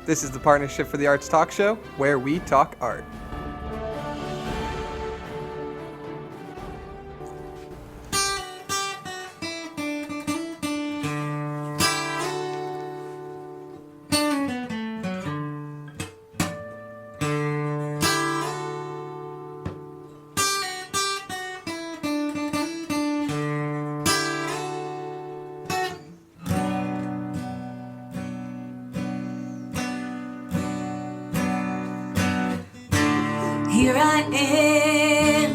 This is the Partnership for the Arts talk show, where we talk art. Here I am,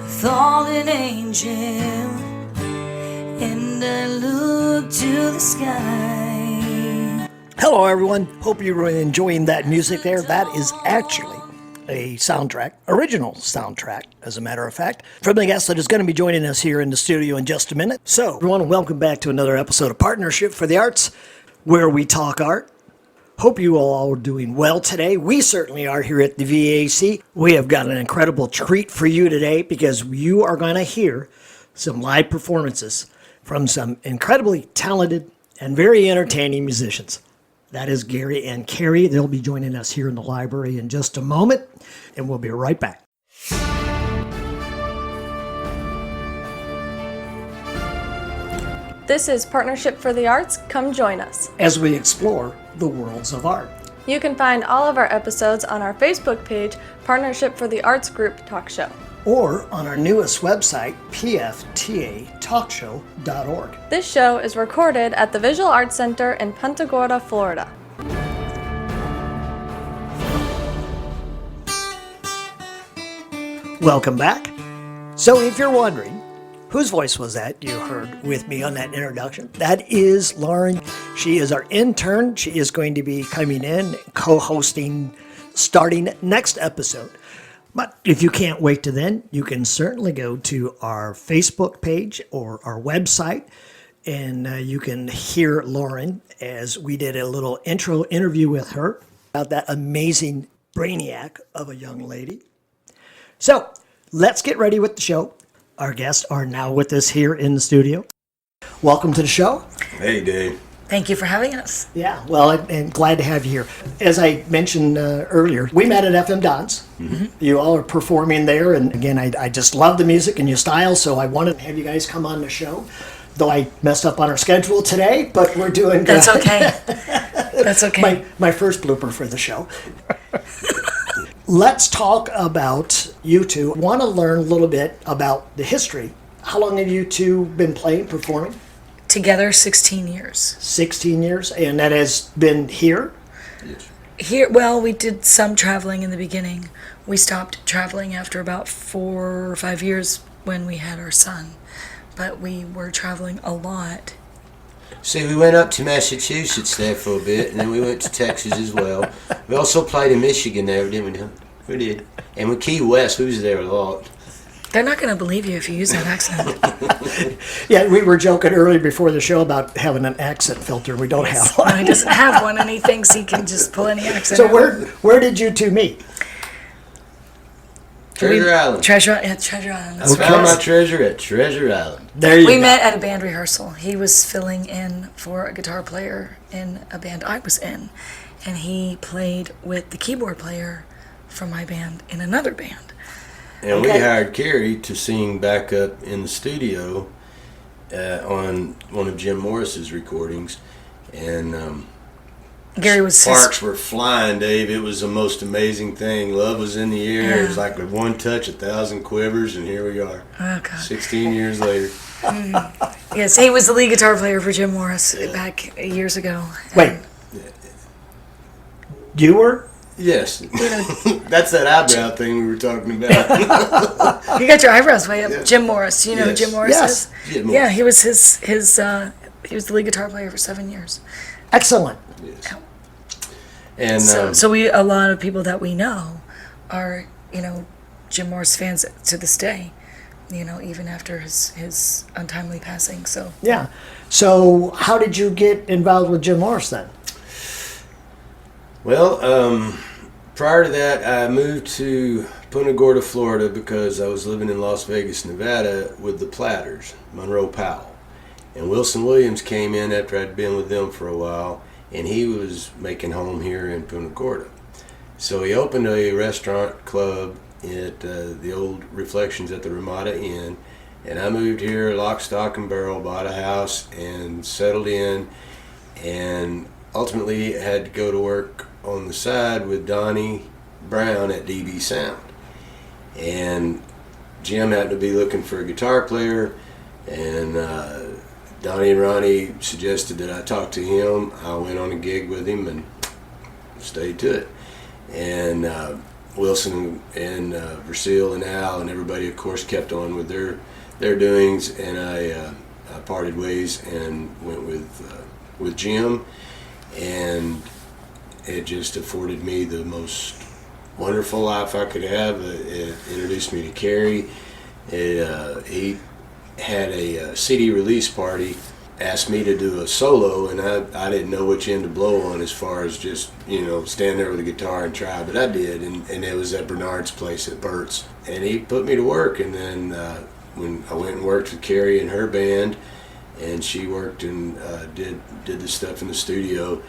a fallen angel, and I look to the sky. Hello everyone, hope you were enjoying that music there. That is actually a soundtrack, original soundtrack, as a matter of fact, from the guest that is going to be joining us here in the studio in just a minute. So, everyone, welcome back to another episode of Partnership for the Arts, where we talk art. Hope you all are doing well today. We certainly are here at the VAC. We have got an incredible treat for you today because you are going to hear some live performances from some incredibly talented and very entertaining musicians. That is Gary and Kerri. They'll be joining us here in the library in just a moment, and we'll be right back. This is Partnership for the Arts. Come join us as we explore the worlds of art. You can find all of our episodes on our Facebook page, Partnership for the Arts Group Talk Show, or on our newest website, pftatalkshow.org. This show is recorded at the Visual Arts Center in Punta Gorda, Florida. Welcome back. So if you're wondering, whose voice was that you heard with me on that introduction? That is Lauren. She is our intern. She is going to be coming in, co-hosting, starting next episode. But if you can't wait to then, you can certainly go to our Facebook page or our website, and you can hear Lauren as we did a little intro interview with her about that amazing brainiac of a young lady. So let's get ready with the show. Our guests are now with us here in the studio. Welcome to the show. Hey, Dave. Thank you for having us. Yeah, well, and glad to have you here. As I mentioned earlier, we met at FM Don's. Mm-hmm. You all are performing there, and again, I just love the music and your style, so I wanted to have you guys come on the show. Though I messed up on our schedule today, but we're doing good. That's okay. That's okay. My first blooper for the show. Let's talk about you two. I want to learn a little bit about the history. How long have you two been performing? Together, 16 years. 16 years, and that has been here? Yes. Here, well, we did some traveling in the beginning. We stopped traveling after about 4 or 5 years when we had our son. But we were traveling a lot. See, we went up to Massachusetts there for a bit, and then we went to Texas as well. We also played in Michigan there, didn't we? We did. And with Key West, we was there a lot. They're not going to believe you if you use that accent. Yeah, we were joking earlier before the show about having an accent filter. We don't have one. No, he doesn't have one, and he thinks he can just pull any accent So out. where did you two meet? Treasure Island. Treasure Island. I found my treasure at Treasure Island. There you go. We met at a band rehearsal. He was filling in for a guitar player in a band I was in, and he played with the keyboard player from my band in another band. And we hired Kerri to sing backup in the studio on one of Jim Morrison's recordings, and Gary was sparks were flying, Dave. It was the most amazing thing. Love was in the air. Yeah. It was like with one touch, 1,000 quivers, and here we are. Oh, God. 16 years later. Yes, he was the lead guitar player for Jim Morris back years ago. Wait. You were? Yes. That's that eyebrow thing we were talking about. You got your eyebrows way up. Yeah. Jim Morris. You know who Yes. Jim Morris Yes. is? Jim Morris. Yeah, he was he was the lead guitar player for 7 years. Excellent. Yes. And So a lot of people that we know are, Jim Morris fans to this day, even after his untimely passing. So Yeah. So how did you get involved with Jim Morris then? well, prior to that, I moved to Punta Gorda, Florida, because I was living in Las Vegas, Nevada, with the Platters, Monroe Powell. And Wilson Williams came in after I'd been with them for a while, and he was making home here in Punta Gorda. So he opened a restaurant club at the old Reflections at the Ramada Inn, and I moved here lock, stock, and barrel, bought a house, and settled in, and ultimately had to go to work on the side with Donnie Brown at DB Sound. And Jim happened to be looking for a guitar player, and Donnie and Ronnie suggested that I talk to him. I went on a gig with him and stayed to it. And Wilson and Versil and Al and everybody, of course, kept on with their doings, and I parted ways and went with Jim, and it just afforded me the most wonderful life I could have. It introduced me to Kerri. He had a CD release party, asked me to do a solo, and I didn't know which end to blow on as far as just, stand there with a guitar and try, but I did, and it was at Bernard's place at Burt's, and he put me to work. And then when I went and worked with Kerri and her band, and she worked and did the stuff in the studio,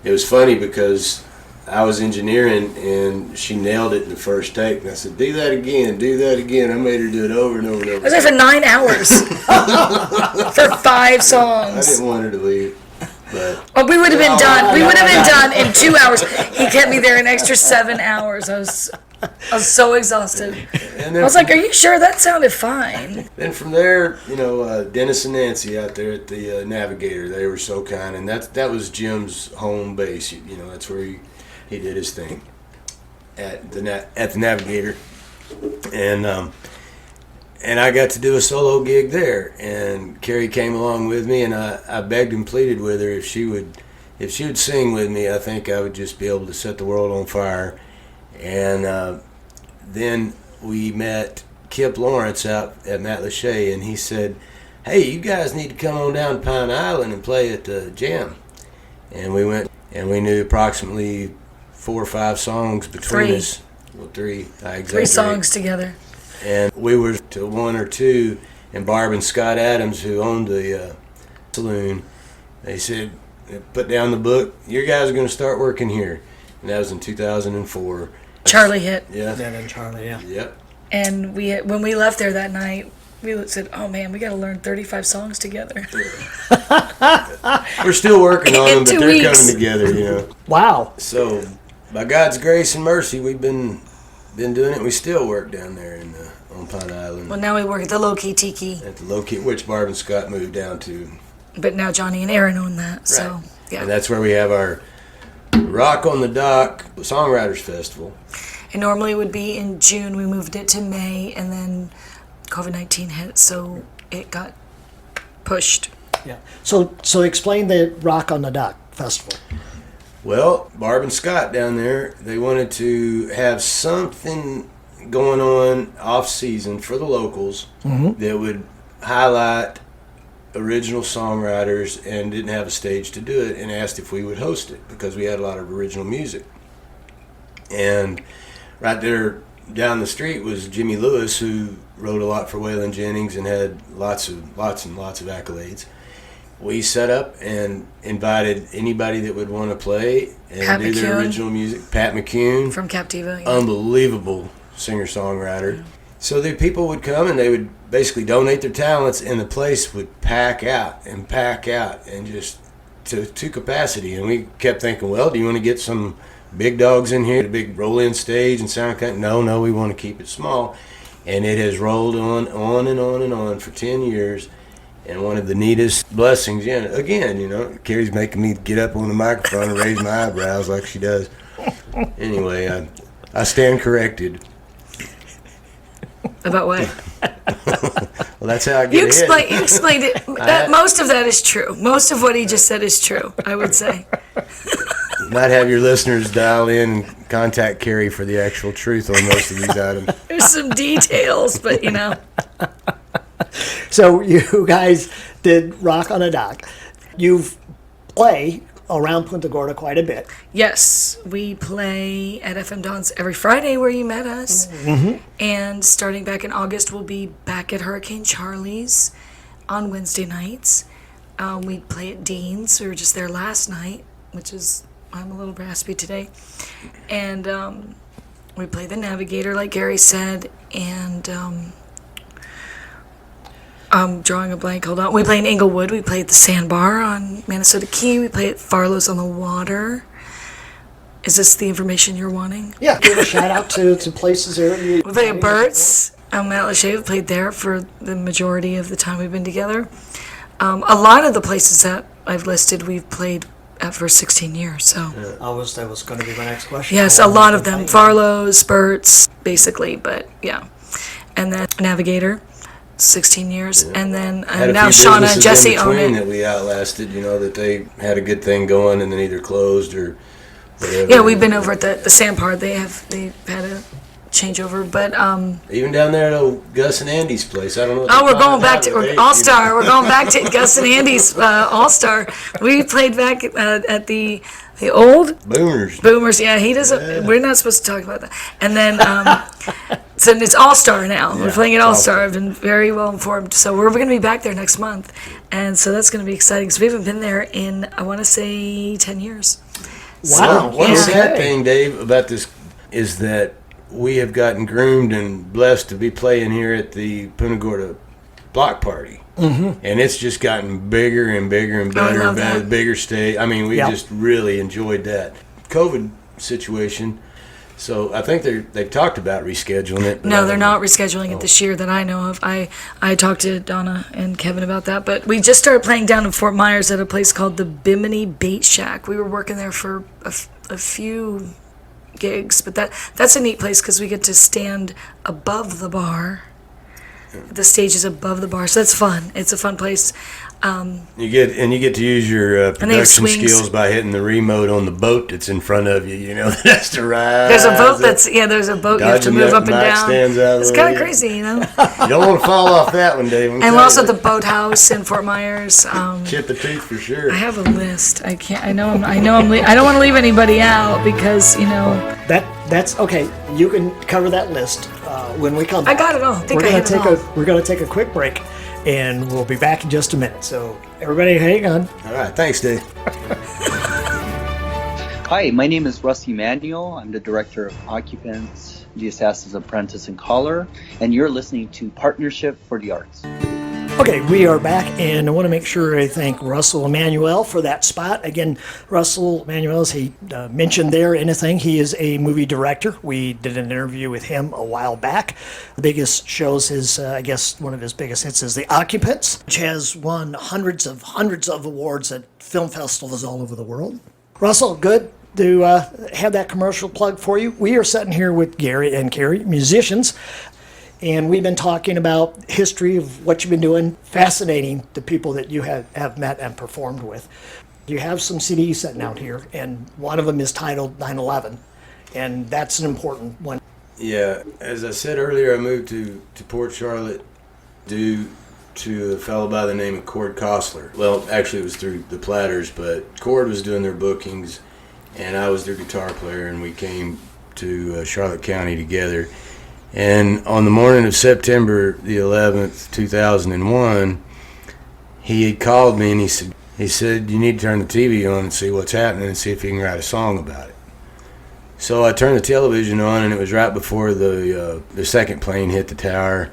it was funny because I was engineering and she nailed it in the first take, and I said, do that again. I made her do it over and over and over. I was there for 9 hours for 5 songs. I didn't want her to leave, but we would have been done. We would have been done in 2 hours. He kept me there an extra 7 hours. I was so exhausted. And I was like, are you sure? That sounded fine. Then from there, Dennis and Nancy out there at the Navigator, they were so kind, and that was Jim's home base. That's where he did his thing at the Navigator, and I got to do a solo gig there. And Kerri came along with me, and I begged and pleaded with her if she would sing with me. I think I would just be able to set the world on fire. And then we met Kip Lawrence out at Matt Lachey, and he said, hey, you guys need to come on down to Pine Island and play at the Jam. And we went, and we knew approximately 4 or 5 songs between 3. us. Well, 3, I exaggerate. 3 songs together. And we were to 1 or 2, and Barb and Scott Adams, who owned the saloon, they said, put down the book, your guys are going to start working here. And that was in 2004. Charlie hit. Yeah. And Charlie, yeah. Yep. And when we left there that night, we said, oh man, we got to learn 35 songs together. We're still working on them, but 2 they're weeks. coming together, Wow. So, by God's grace and mercy, we've been doing it. We still work down there on Pine Island. Well, now we work at the Low Key Tiki. At the Low Key, which Barb and Scott moved down to. But now Johnny and Aaron own that, so Right. yeah. And that's where we have our Rock on the Dock Songwriters Festival. It normally would be in June. We moved it to May, and then COVID-19 hit, so it got pushed. Yeah. So explain the Rock on the Dock Festival. Well, Barb and Scott down there, they wanted to have something going on off-season for the locals that would highlight original songwriters, and didn't have a stage to do it, and asked if we would host it because we had a lot of original music. And right there down the street was Jimmy Lewis, who wrote a lot for Waylon Jennings and had lots and lots of accolades. We set up and invited anybody that would want to play and Pat do their McCune. original music. Pat McCune, From Captiva. Yeah. unbelievable singer-songwriter. So the people would come and they would basically donate their talents, and the place would pack out and just to capacity. And we kept thinking, well, do you want to get some big dogs in here, a big roll-in stage and sound cut? No, we want to keep it small. And it has rolled on and on and on for 10 years. And one of the neatest blessings, again, Kerri's making me get up on the microphone and raise my eyebrows like she does. Anyway, I stand corrected. About what? Well, that's how I You get ahead. explained it. Most of that is true. Most of what he just said is true, I would say. You might have your listeners dial in and contact Kerri for the actual truth on most of these items. There's some details, but So you guys did Rock on a Dock. You've play around Punta Gorda quite a bit. Yes, we play at FM Dawn's every Friday where you met us. And starting back in August, we'll be back at Hurricane Charlie's on Wednesday nights. We play at Dean's. We were just there last night which is, I'm a little raspy today. And we played the Navigator, like Gary said, and I'm drawing a blank, hold on. We played in Inglewood, we played the Sandbar on Minnesota Key, we played at Farlow's on the Water. Is this the information you're wanting? Yeah, give a shout out to places there. We played at Burt's. Matt Lachey, we played there for the majority of the time we've been together. A lot of the places that I've listed, we've played at for 16 years. So That was going to be my next question. yes, a lot of them. Farlow's, Burt's, basically, but yeah. And then Navigator, 16 years, and then Had a now few Shauna and businesses Jesse in own between it. that we outlasted, that they had a good thing going and then either closed or whatever. Yeah, we've been over at the Sandbar. They've had a changeover, but Even down there at old Gus and Andy's place. I don't know. What oh, they we're call going it back now, to but they- All Star. We're going back to Gus and Andy's All Star. We played back at the old Boomers. Boomers. Yeah, he doesn't. We're not supposed to talk about that. And then so it's All Star now. We're playing at All Star. I've been very well informed. So we're going to be back there next month, and so that's going to be exciting. So we haven't been there in, I want to say, 10 years. Wow. One Yeah. sad thing, Dave, about this is that we have gotten groomed and blessed to be playing here at the Punta Gorda block party. Mm-hmm. And it's just gotten bigger and bigger and better love and better, that. bigger stage. I mean, we Yep. just really enjoyed that COVID situation. So I think they've talked about rescheduling it. but I No, they're don't not know. rescheduling it this year that I know of. I talked to Donna and Kevin about that, but we just started playing down in Fort Myers at a place called the Bimini Bait Shack. We were working there for a few gigs, but that's a neat place because we get to stand above the bar. The stage is above the bar, so that's fun. It's a fun place. You get to use your they have production swings. skills by hitting the remote on the boat that's in front of you. That has to ride. There's a boat there's a boat you have to Dodging move that up and mic down. stands out of It's the kind way. of crazy, You don't want to fall off that one, Dave. And we're also at the boathouse in Fort Myers. Chip the tooth for sure. I have a list. I can't. I know. I don't want to leave anybody out because That's okay. You can cover that list when we come I back. got it all. I think I hit it all. We're going to take a quick break, and we'll be back in just a minute. So everybody, hang on. All right, thanks, Dave. Hi, my name is Russ Emanuel. I'm the Director of Occupants, the Assassin's Apprentice and Caller, and you're listening to Partnership for the Arts. Okay, we are back, and I want to make sure I thank Russell Emanuel for that spot. Again, Russell Emanuel, as he mentioned there, anything, he is a movie director. We did an interview with him a while back. The biggest shows is, I guess, one of his biggest hits is The Occupants, which has won hundreds of awards at film festivals all over the world. Russell, good to have that commercial plug for you. We are sitting here with Gary and Kerri, musicians. And we've been talking about history of what you've been doing, fascinating the people that you have met and performed with. You have some CDs sitting out here, and one of them is titled 9/11, and that's an important one. Yeah, as I said earlier, I moved to Port Charlotte due to a fellow by the name of Cord Kostler. Well, actually it was through the Platters, but Cord was doing their bookings, and I was their guitar player, and we came to Charlotte County together. And on the morning of September the 11th, 2001, he had called me and he said, you need to turn the TV on and see what's happening and see if you can write a song about it. So I turned the television on, and it was right before the second plane hit the tower.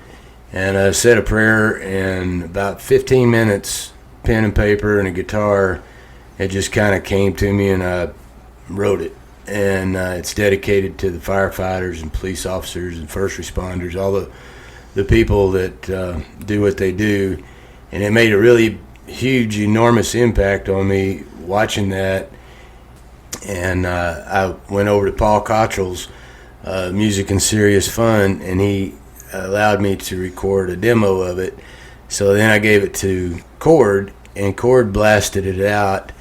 And I said a prayer, and about 15 minutes, pen and paper and a guitar, it just kind of came to me, and I wrote it. And it's dedicated to the firefighters and police officers and first responders, all the people that do what they do. And it made a really huge, enormous impact on me watching that. And I went over to Paul Cottrell's Music and Serious Fun, and he allowed me to record a demo of it. So then I gave it to Cord, and Cord blasted it out.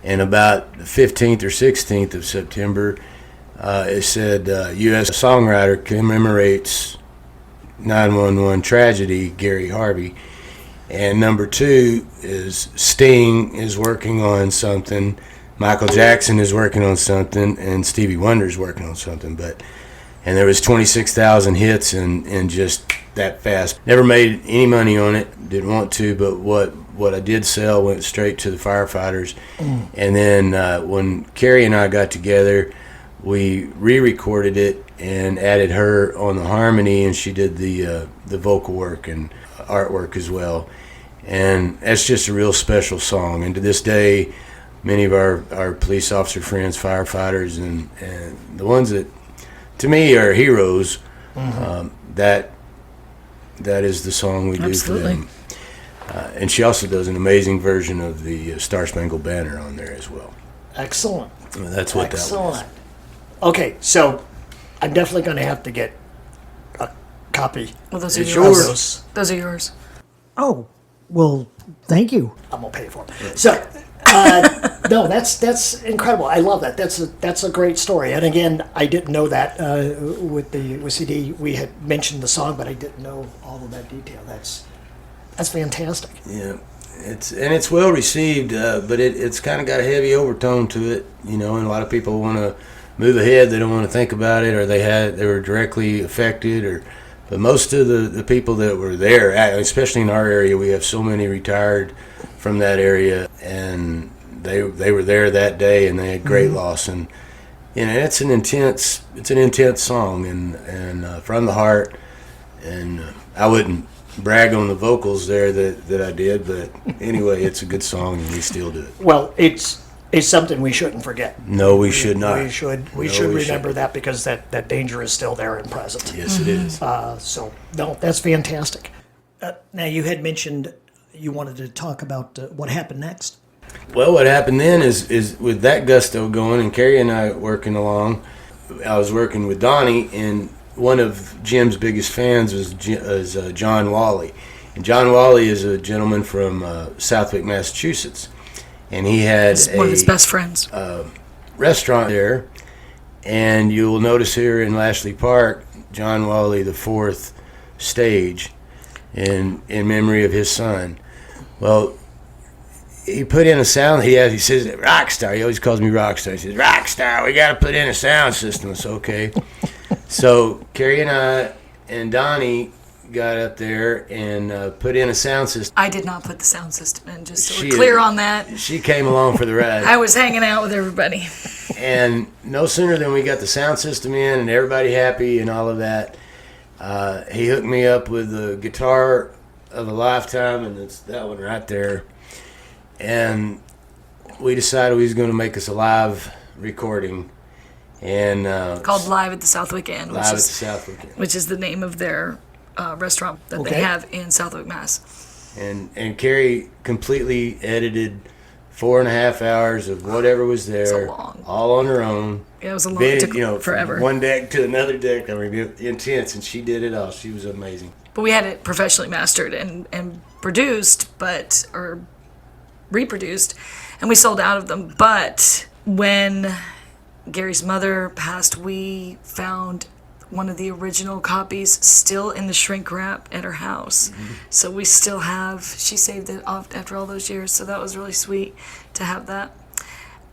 And about the 15th or 16th of September, it said, U.S. songwriter commemorates 9/11 tragedy, Gary Harvey. And number 2 is Sting is working on something, Michael Jackson is working on something, and Stevie Wonder is working on something. And there was 26,000 hits in just that fast. Never made any money on it, didn't want to, but what I did sell went straight to the firefighters. And then when Kerri and I got together, we re-recorded it and added her on the harmony, and she did the vocal work and artwork as well. And that's just a real special song. And to this day, many of our police officer friends, firefighters, and the ones that, to me, are heroes, that is the song we do for them. And she also does an amazing version of the Star Spangled Banner on there as well. Excellent. That's what that was. Okay, so I'm definitely going to have to get a copy. Well, those are It's yours. Those are yours. Oh, well, thank you. I'm going to pay for it. So, no, that's incredible. I love that. That's a great story. And again, I didn't know that with CD. We had mentioned the song, but I didn't know all of that detail. That's fantastic. Yeah, it's well received, but it's kind of got a heavy overtone to it, and a lot of people want to move ahead. They don't want to think about it, or they were directly affected, but most of the people that were there, especially in our area, we have so many retired from that area, and they were there that day, and they had great loss. And it's an intense song, and from the heart. And I wouldn't brag on the vocals there that I did, but anyway, it's a good song, and we still do it. Well, it's something we shouldn't forget. No, we should not. We should remember that, because that danger is still there and present. Yes, it is. So, no, that's fantastic. Now, you had mentioned you wanted to talk about what happened next. Well, what happened then is with that gusto going and Kerri and I working along, I was working with Donnie, and one of Jim's biggest fans was John Wally. And John Wally is a gentleman from Southwick, Massachusetts. And he had one of his best friends. Restaurant there. And you'll notice here in Lashley Park, John Wally, the fourth stage, in memory of his son. Well, he put in a sound. He says, Rockstar. He always calls me Rockstar. He says, Rockstar, we got to put in a sound system. It's okay. So Kerri and I and Donnie got up there and put in a sound system. I did not put the sound system in, just so we're clear on that. She came along for the ride. I was hanging out with everybody. And no sooner than we got the sound system in and everybody happy and all of that, he hooked me up with the guitar of a lifetime, and it's that one right there. And we decided we was going to make us a live recording, and called Live at the Southwick Inn, which is the name of their restaurant that they have in Southwick, Mass. And Kerri completely edited 4.5 hours of whatever was there, all on her own. Yeah, it was a long. It took forever. From one deck to another deck. I mean, intense, and she did it all. She was amazing. But we had it professionally mastered and produced, or reproduced, and we sold out of them. But when Gary's mother passed, we found one of the original copies still in the shrink wrap at her house. Mm-hmm. So we still have, she saved it off after all those years, so that was really sweet to have that.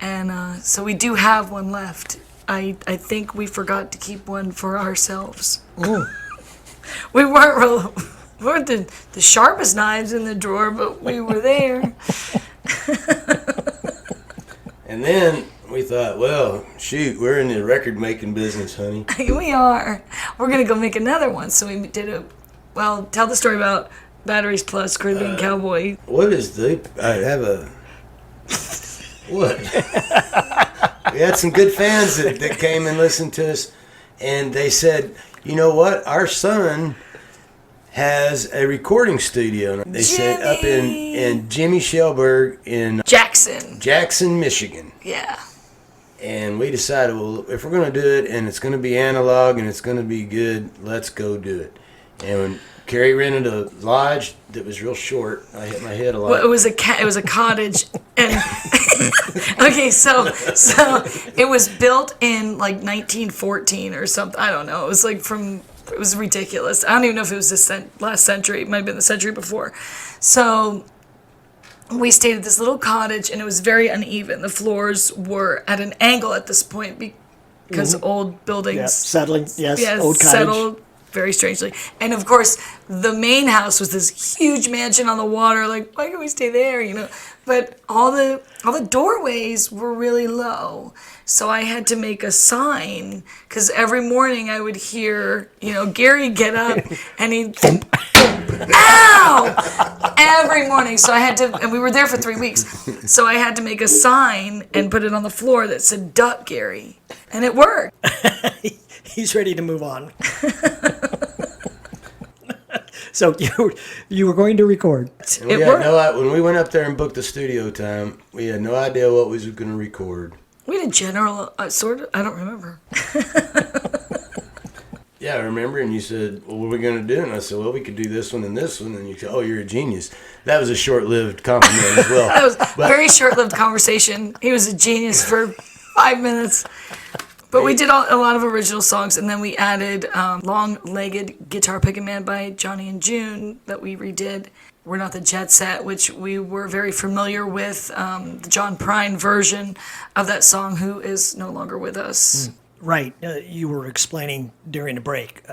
And so we do have one left. I think we forgot to keep one for ourselves. We weren't the sharpest knives in the drawer, but we were there. And then we thought, well, shoot, we're in the record-making business, honey. We are. We're going to go make another one. So we did tell the story about Batteries Plus, Caribbean Cowboy. What is I have a... What? We had some good fans that came and listened to us, and they said, you know what, our son has a recording studio. They said up in Jimmy Shelberg in Jackson, Michigan. Yeah. And we decided, well, if we're going to do it and it's going to be analog and it's going to be good, let's go do it. And when Kerri rented a lodge that was real short, I hit my head a lot. Well, it was a cottage, and okay, so it was built in like 1914 or something. I don't know. It was it was ridiculous. I don't even know if it was this last century. It might have been the century before. So we stayed at this little cottage, and it was very uneven. The floors were at an angle at this point because old buildings. Yeah, settling, yes, old cottage. Settled very strangely. And of course, the main house was this huge mansion on the water. Like, why can't we stay there? You know, but all the doorways were really low. So I had to make a sign because every morning I would hear, you know, Gary get up and he'd ow! Every morning. So I had to, and we were there for 3 weeks. So I had to make a sign and put it on the floor that said, "Duck Gary." And it worked. He's ready to move on. So you were going to record. And we had when we went up there and booked the studio time, we had no idea what we was going to record. We had a general, sort of, I don't remember. Yeah, I remember, and you said, well, what are we going to do? And I said, well, we could do this one and this one. And you said, oh, you're a genius. That was a short-lived compliment as well. That was a very short-lived conversation. He was a genius for 5 minutes. But we did a lot of original songs, and then we added Long-Legged Guitar Picking Man by Johnny and June that we redid. We're Not the Jet Set, which we were very familiar with, the John Prine version of that song, who is no longer with us. Right. You were explaining during the break,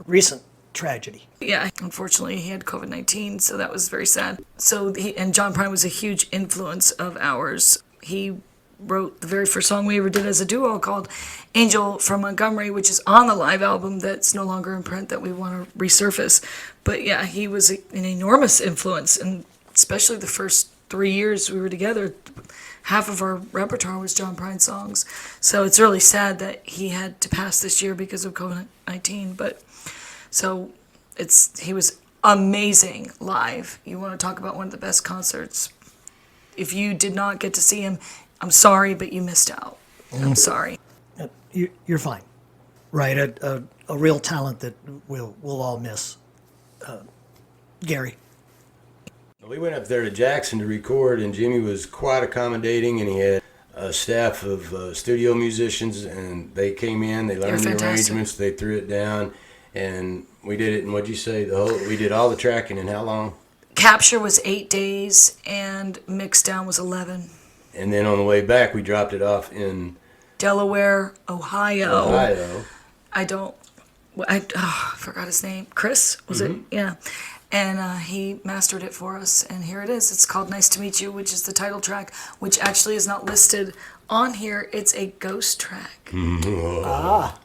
recent tragedy. Yeah, unfortunately, he had COVID-19, so that was very sad. So and John Prine was a huge influence of ours. He wrote the very first song we ever did as a duo called Angel from Montgomery, which is on the live album that's no longer in print that we want to resurface. But yeah, he was an enormous influence, and especially the first 3 years we were together, half of our repertoire was John Prine songs. So it's really sad that he had to pass this year because of COVID-19. But so he was amazing live. You want to talk about one of the best concerts. If you did not get to see him, I'm sorry, but you missed out. I'm sorry. You're fine. Right. A real talent that we'll all miss. Gary. We went up there to Jackson to record, and Jimmy was quite accommodating, and he had a staff of studio musicians, and they came in, they learned the arrangements, they threw it down, and we did it in, what'd you say, we did all the tracking in how long? Capture was 8 days, and mix down was 11. And then on the way back, we dropped it off in Delaware, Ohio. I forgot his name. Chris, was it? Yeah. And he mastered it for us, and here it is. It's called Nice to Meet You, which is the title track, which actually is not listed on here. It's a ghost track. Ah.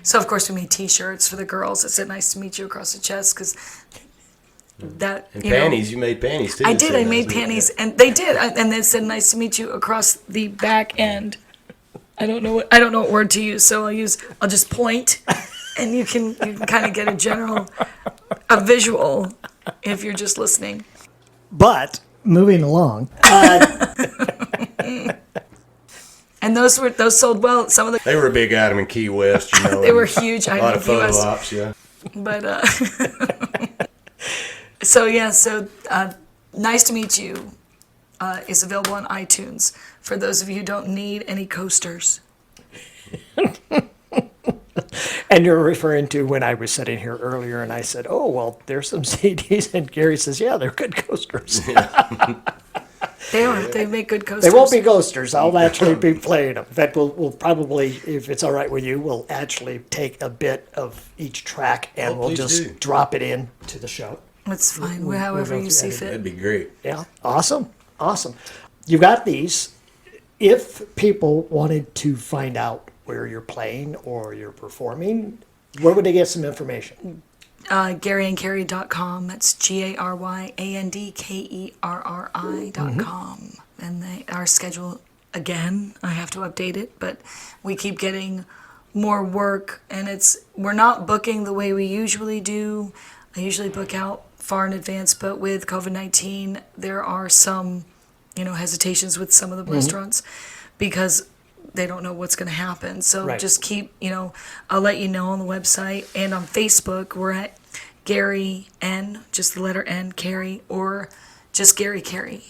So, of course, we made T-shirts for the girls that said Nice to Meet You across the chest, because that, and panties. You made panties, too. I did. I made panties, and they did. And they said Nice to Meet You across the back end. I don't know what word to use, so I'll just point, and you can kind of get a visual if you're just listening. But moving along, and those sold well. Some of they were a big item in Key West, you know. They were huge. A lot of photo ops, yeah. But so Nice to Meet You is available on iTunes for those of you who don't need any coasters. And you're referring to when I was sitting here earlier and I said, oh, well, there's some CDs. And Gary says, yeah, they're good coasters. They are. They make good coasters. They won't be coasters. I'll actually be playing them. In fact, we'll probably, if it's all right with you, we'll actually take a bit of each track and we'll just drop it in to the show. It's fine. However you see fit. That'd be great. Yeah. Awesome. You got these. If people wanted to find out where you're playing or you're performing, where would they get some information? GaryandKerri.com. That's GaryandKerri.com. And our schedule, again, I have to update it, but we keep getting more work, and we're not booking the way we usually do. I usually book out far in advance, but with COVID-19, there are some, hesitations with some of the restaurants because they don't know what's going to happen. So just keep, I'll let you know on the website and on Facebook. We're at Gary N, just the letter N, Kerri, or just Gary Kerri.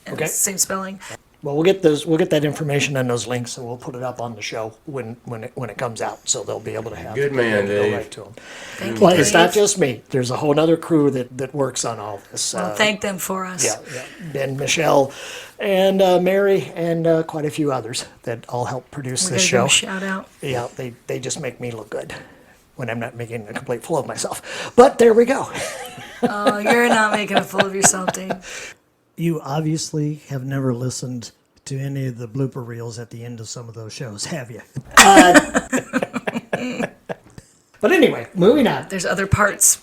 And it's the same spelling. Well, we'll get that information and those links, and we'll put it up on the show when it comes out, so they'll be able to have good man, Dave. Go right to them. Thank Well, you, it's Dave. not just me. There's a whole other crew that works on all this. Well, thank them for us. Yeah. Ben, Michelle, and Mary, and quite a few others that all help produce We're this gonna show. give them a shout out. Yeah, they just make me look good. when I'm not making a complete fool of myself. But there we go. Oh, you're not making a fool of yourself, Dave. You obviously have never listened to any of the blooper reels at the end of some of those shows, have you? But anyway, moving on. There's other parts.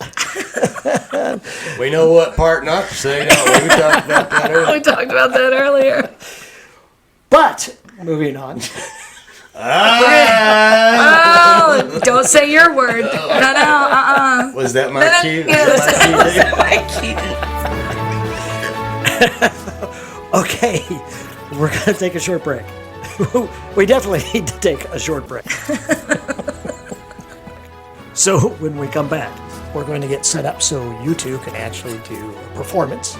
We know what part not to say, don't we? We talked about that earlier. We talked about that earlier. But moving on. Oh, don't say your word. No. Was that my cue? Yeah, Was that my cue? Okay, we're going to take a short break. We definitely need to take a short break. So when we come back, we're going to get set up so you two can actually do a performance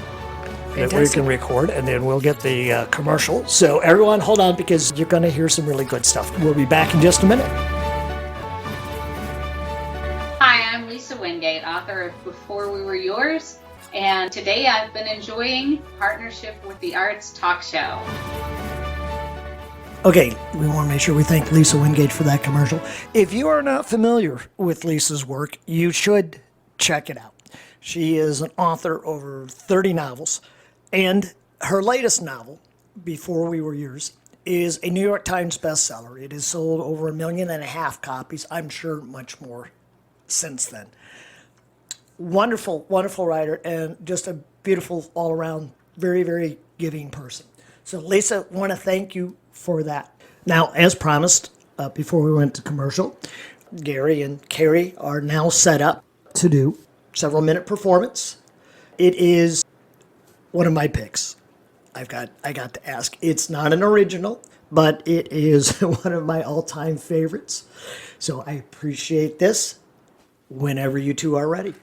that we can record, and then we'll get the commercial. So everyone hold on, because you're going to hear some really good stuff. We'll be back in just a minute. Hi, I'm Lisa Wingate, author of Before We Were Yours, and today I've been enjoying Partnership with the Arts talk show. Okay, we want to make sure we thank Lisa Wingate for that commercial. If you are not familiar with Lisa's work, you should check it out. She is an author over 30 novels, and her latest novel, Before We Were Yours, is a New York Times bestseller. It has sold over 1.5 million copies. I'm sure much more since then. Wonderful, wonderful writer, and just a beautiful, all-around, very, very giving person. So, Lisa, want to thank you for that. Now, as promised, before we went to commercial, Gary and Kerri are now set up to do several-minute performance. It is one of my picks. I got to ask. It's not an original, but it is one of my all-time favorites. So I appreciate this whenever you two are ready.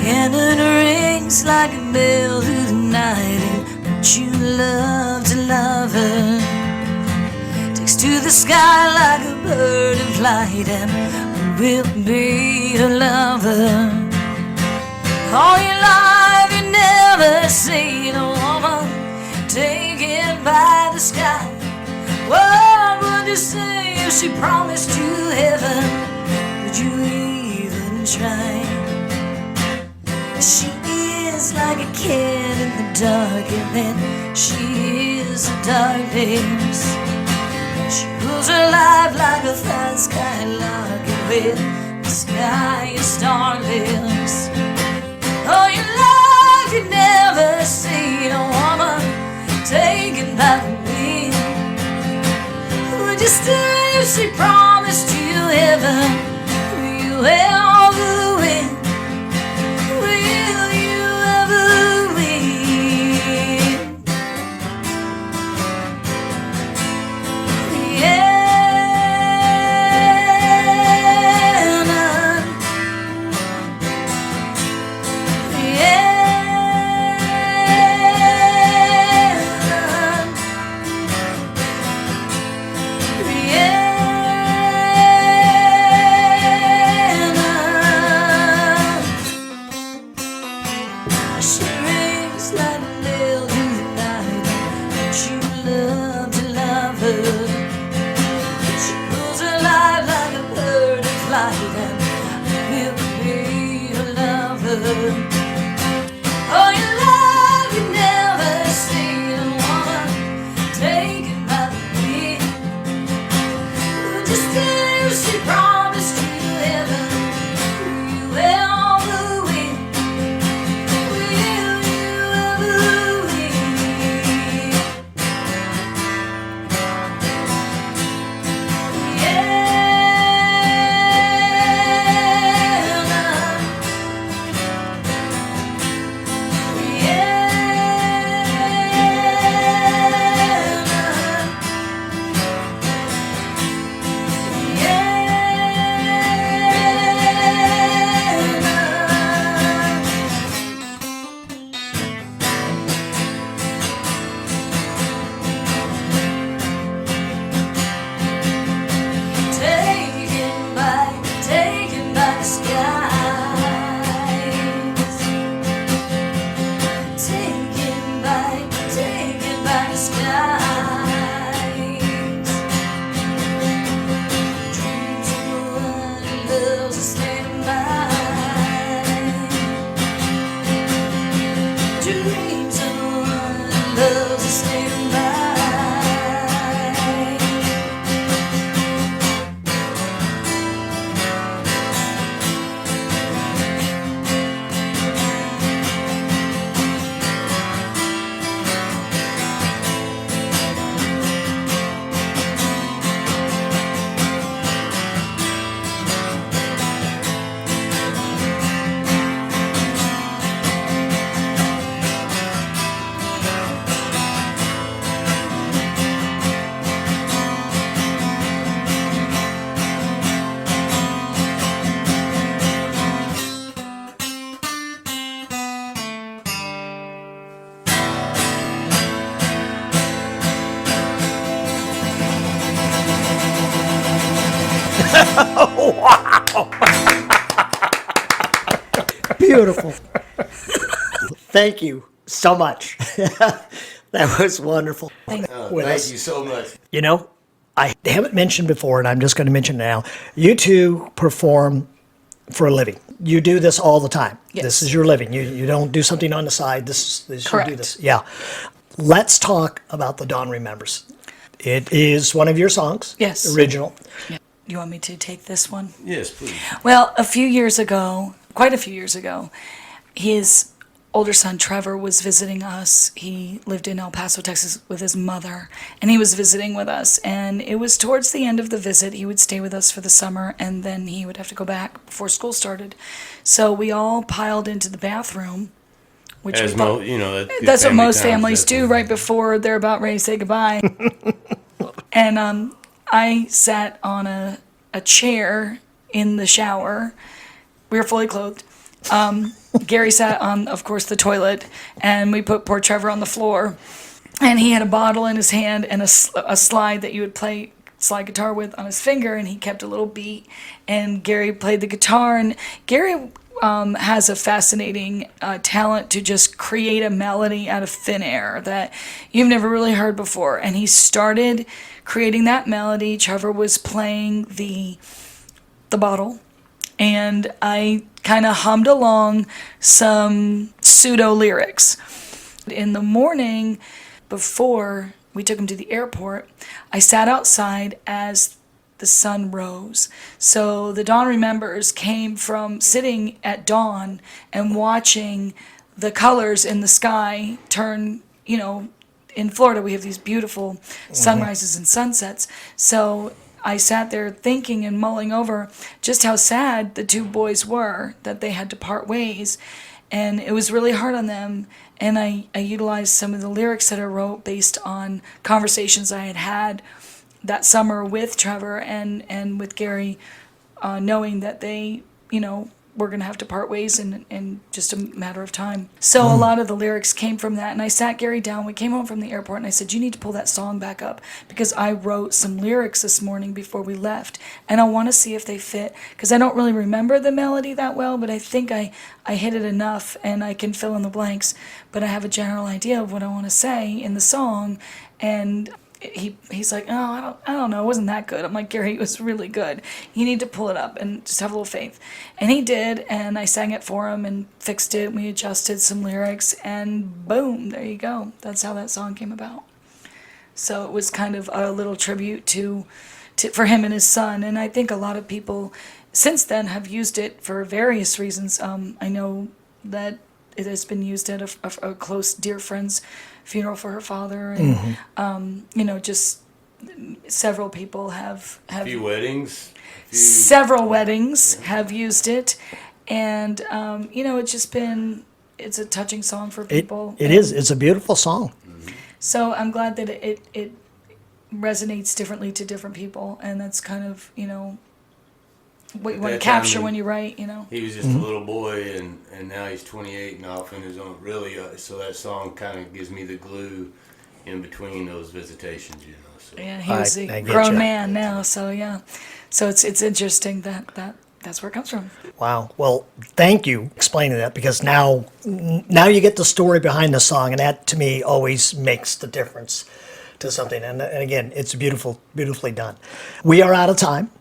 And it rings like a bell through the night, and would you love to love her? Takes to the sky like a bird in flight, and will be her lover. All your life you never seen a woman taken by the sky. What would you say if she promised you heaven? Would you even try? She is like a cat in the dark, and then she is the darkness. She rules her life like a fat skylark, and with the sky is starless. All your life you never seen a woman taken by the wind. Would you stay if she promised you heaven? Will you ever win? bright skies. Dreams of one who loves a state of mind. Dreams of one who loves a state of mind. Beautiful. Thank you so much. That was wonderful. Thank us. you so much. You know, I haven't mentioned before, and I'm just going to mention it now. You two perform for a living. You do this all the time. Yes. This is your living. You don't do something on the side. This you Correct. do this. Yeah. Let's talk about The Dawn Remembers. It is one of your songs. Yes. Original. Yeah. You want me to take this one? Yes, please. Well, a few years ago, quite a few years ago, his older son Trevor was visiting us. He lived in El Paso, Texas with his mother, and he was visiting with us. And it was towards the end of the visit. He would stay with us for the summer, and then he would have to go back before school started. So we all piled into the bathroom, which As we thought, that's what most families do right before they're about ready to say goodbye. And I sat on a chair in the shower. We were fully clothed. Gary sat on, of course, the toilet, and we put poor Trevor on the floor. And he had a bottle in his hand and a slide that you would play slide guitar with on his finger, and he kept a little beat. And Gary played the guitar, and Gary has a fascinating talent to just create a melody out of thin air that you've never really heard before. And he started creating that melody. Trevor was playing the bottle, and I kind of hummed along some pseudo lyrics. In the morning, before we took him to the airport, I sat outside as the sun rose. So the Dawn Remembers came from sitting at dawn and watching the colors in the sky turn, in Florida we have these beautiful sunrises and sunsets. So I sat there thinking and mulling over just how sad the two boys were that they had to part ways. And it was really hard on them. And I utilized some of the lyrics that I wrote based on conversations I had had that summer with Trevor and with Gary, knowing that they, were going to have to part ways in just a matter of time. So a lot of the lyrics came from that. And I sat Gary down. We came home from the airport, and I said, you need to pull that song back up, because I wrote some lyrics this morning before we left, and I want to see if they fit, because I don't really remember the melody that well, but I think I hit it enough, and I can fill in the blanks. But I have a general idea of what I want to say in the song, and he's like, oh, I don't know, it wasn't that good. I'm like, Gary, it was really good. You need to pull it up and just have a little faith. And he did, and I sang it for him and fixed it. We adjusted some lyrics, and boom, there you go. That's how that song came about. So it was kind of a little tribute to for him and his son. And I think a lot of people since then have used it for various reasons. I know that it has been used at a close, dear friend's funeral for her father, and just several people have a few weddings. Several weddings have used it, and it's just been, it's a touching song for people. It is. It's a beautiful song. So I'm glad that it resonates differently to different people, and that's kind of what you want to capture when you write. He was just a little boy, and now he's 28 and off in his own. Really, so that song kind of gives me the glue in between those visitations. So. Yeah, he was a grown man now, so yeah. So it's interesting that that's where it comes from. Wow. Well, thank you explaining that, because now you get the story behind the song, and that to me always makes the difference to something. And again, it's beautifully done. We are out of time,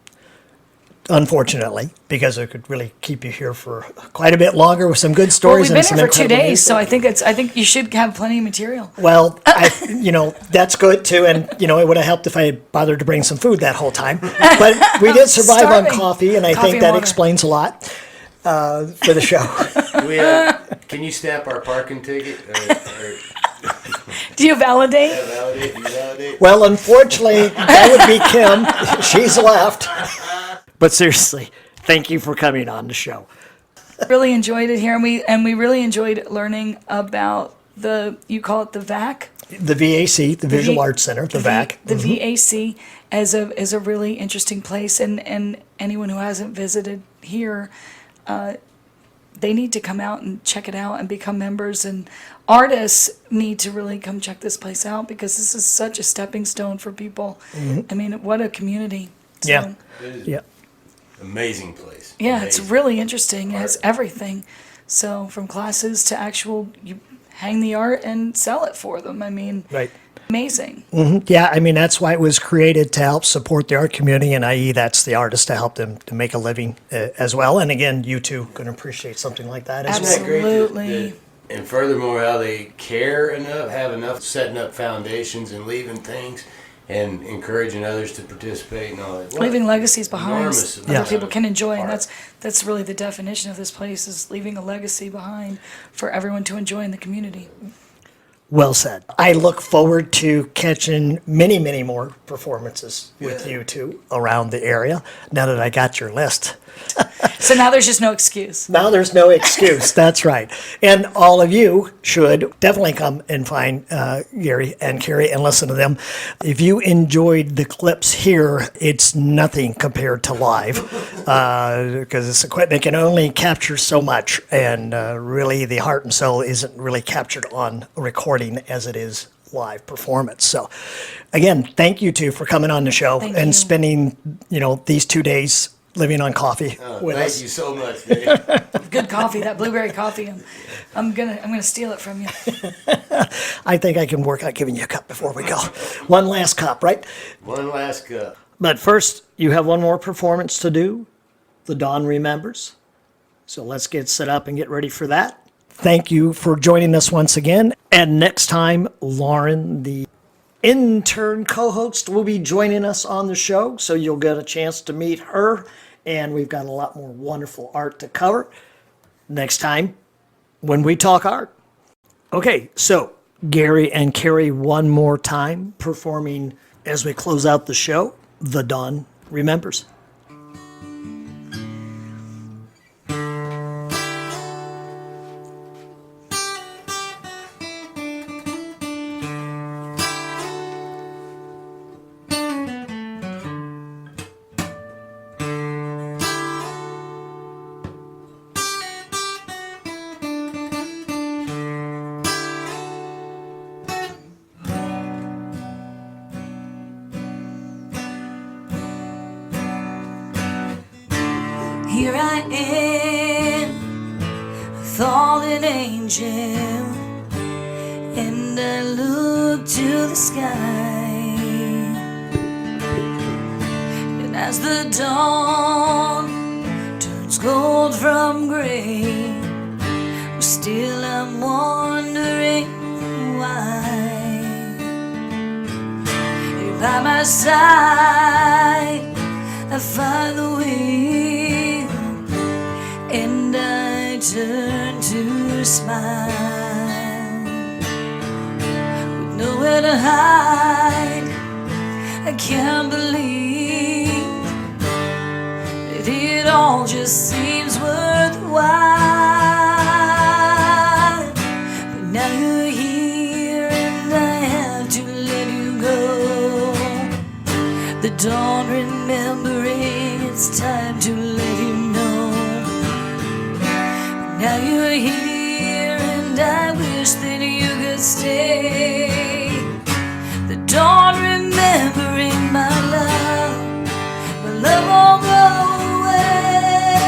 unfortunately, because I could really keep you here for quite a bit longer with some good Well, stories. we've been and here some for 2 incredible days, so music. I think you should have plenty of material. Well, that's good too, and it would have helped if I had bothered to bring some food that whole time. But we did survive on Starving. coffee, and I Coffee think and that water. explains a lot for the show. Can you stamp our parking ticket? Or Do you validate? validate? You validate? Well, unfortunately, that would be Kim. She's left. But seriously, thank you for coming on the show. Really enjoyed it here, and we really enjoyed learning about you call it the VAC. The VAC, the Visual V- Arts Center, the VAC. The VAC as a really interesting place, and anyone who hasn't visited here, they need to come out and check it out and become members. And artists need to really come check this place out, because this is such a stepping stone for people. I mean, what a community. So, Yeah. It is Yeah. amazing place. yeah, it's Amazing. really interesting. It has Art. everything. So from classes to actual, you hang the art and sell it for them. I mean, Right. amazing. Yeah, I mean, that's why it was created, to help support the art community, and i.e. that's the artist, to help them to make a living as well. And again, you two can appreciate something like that as well. Isn't that great that- Absolutely. and furthermore, how they care enough, have enough setting up foundations and leaving things and encouraging others to participate and all that. What Leaving legacies behind enormous other amount people of can enjoy, and art. that's really the definition of this place, is leaving a legacy behind for everyone to enjoy in the community. Well said. I look forward to catching many, many more performances with you two around the area, now that I got your list. So now there's just no excuse. Now there's no excuse. That's right. And all of you should definitely come and find Gary and Kerri and listen to them. If you enjoyed the clips here, it's nothing compared to live, because this equipment can only capture so much, and really the heart and soul isn't really captured on recording as it is live performance. So again, thank you two for coming on the show Thank and you. spending these 2 days living on coffee with Thank us. you so much, Dave. Good coffee, that blueberry coffee. I'm gonna steal it from you. I think I can work out giving you a cup before we go. One last cup, right? One last cup. But first, you have one more performance to do. The Dawn Remembers. So let's get set up and get ready for that. Thank you for joining us once again. And next time, Lauren, the intern co-host, will be joining us on the show. So you'll get a chance to meet her. And we've got a lot more wonderful art to cover next time when we talk art. Okay, so Gary and Kerri one more time performing as we close out the show, The Dawn Remembers. Here I am, fallen angel, and I look to the sky. And as the dawn turns gold from gray, still I'm wondering why. You're by my side, I find the way, and I turn to smile. With nowhere to hide, I can't believe that it all just seems worthwhile. But now you're here and I have to let you go. The dawn remembering, it's time to let you know. Now you're here and I wish that you could stay. The dawn remembering my love won't go away.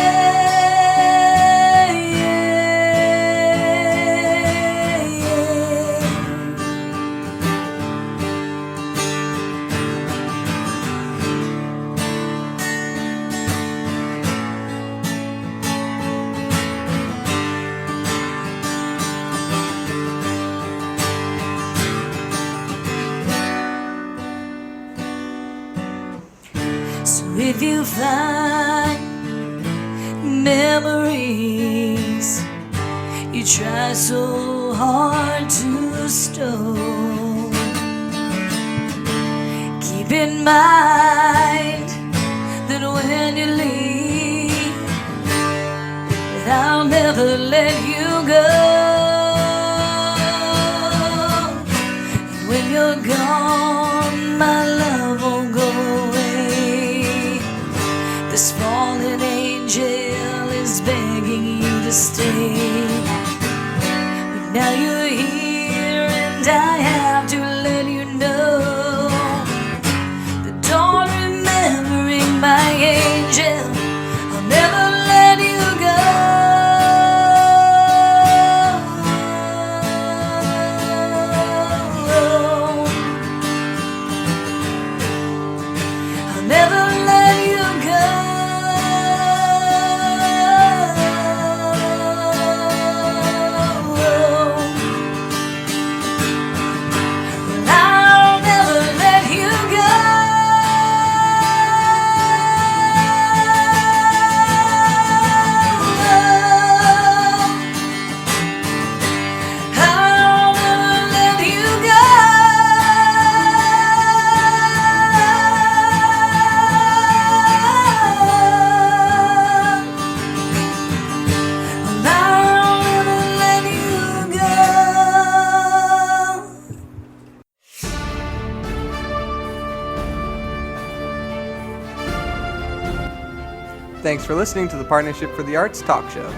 if you find memories you try so hard to store, keep in mind that when you leave, that I'll never let you go. And when you're gone, my love won't go away. This fallen angel is begging you to stay. But now you're here and I have to let you know that don't remembering my angel, I'll never let you go. I'll never let you go. I'll never let you go. I'll never let you go. I'll never let you go. Thanks for listening to the Partnership for the Arts Talk Show.